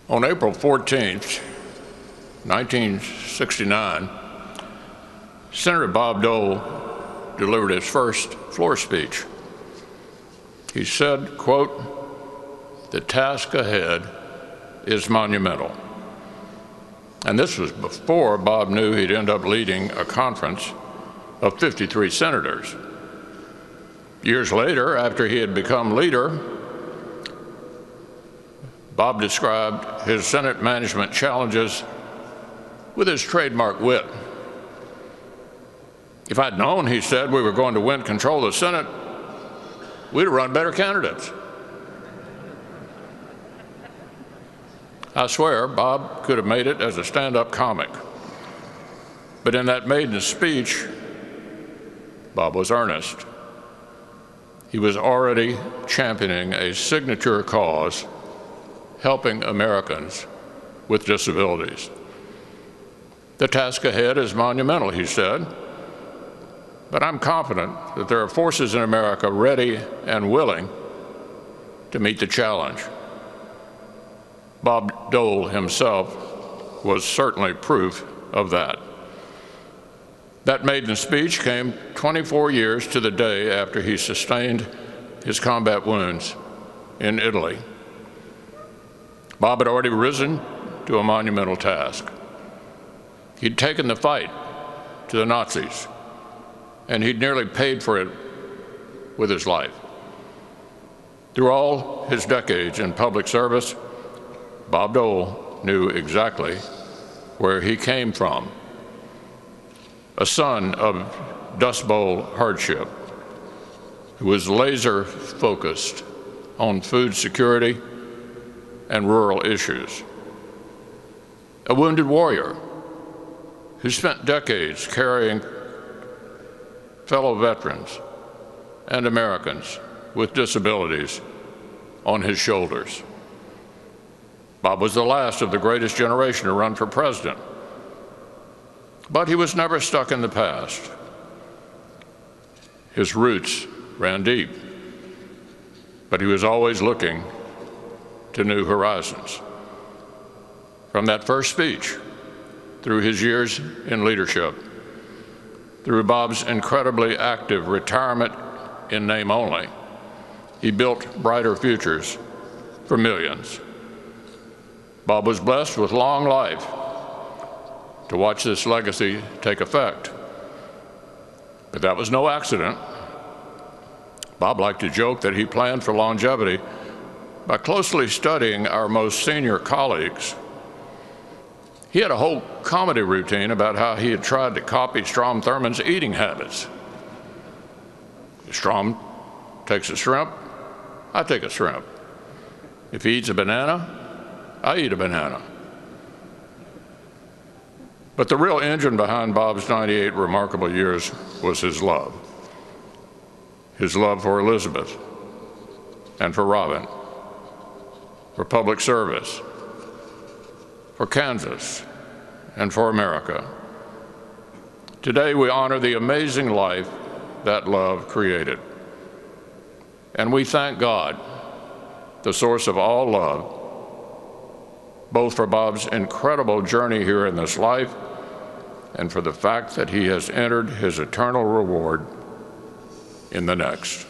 On April 14th, 1969, Senator Bob Dole delivered his first floor speech. He said, quote, "The task ahead is monumental." And this was before Bob knew he'd end up leading a conference of 53 senators. Years later, after he had become leader, Bob described his Senate management challenges with his trademark wit. "If I'd known," he said, "we were going to win control of the Senate, we'd have run better candidates." I swear, Bob could have made it as a stand-up comic. But in that maiden speech, Bob was earnest. He was already championing a signature cause, helping Americans with disabilities. "The task ahead is monumental," he said, "but I'm confident that there are forces in America ready and willing to meet the challenge." Bob Dole himself was certainly proof of that. That maiden speech came 24 years to the day after he sustained his combat wounds in Italy. Bob had already risen to a monumental task. He'd taken the fight to the Nazis, and he'd nearly paid for it with his life. Through all his decades in public service, Bob Dole knew exactly where he came from. A son of Dust Bowl hardship, who was laser-focused on food security and rural issues. A wounded warrior who spent decades carrying fellow veterans and Americans with disabilities on his shoulders. Bob was the last of the greatest generation to run for president, but he was never stuck in the past. His roots ran deep, but he was always looking to new horizons. From that first speech, through his years in leadership, through Bob's incredibly active retirement in name only, he built brighter futures for millions. Bob was blessed with long life to watch this legacy take effect. But that was no accident. Bob liked to joke that he planned for longevity by closely studying our most senior colleagues. He had a whole comedy routine about how he had tried to copy Strom Thurmond's eating habits. If Strom takes a shrimp, I take a shrimp. If he eats a banana, I eat a banana. But the real engine behind Bob's 98 remarkable years was his love. His love for Elizabeth and for Robin, for public service, for Kansas, and for America. Today we honor the amazing life that love created. And we thank God, the source of all love, both for Bob's incredible journey here in this life and for the fact that he has entered his eternal reward in the next.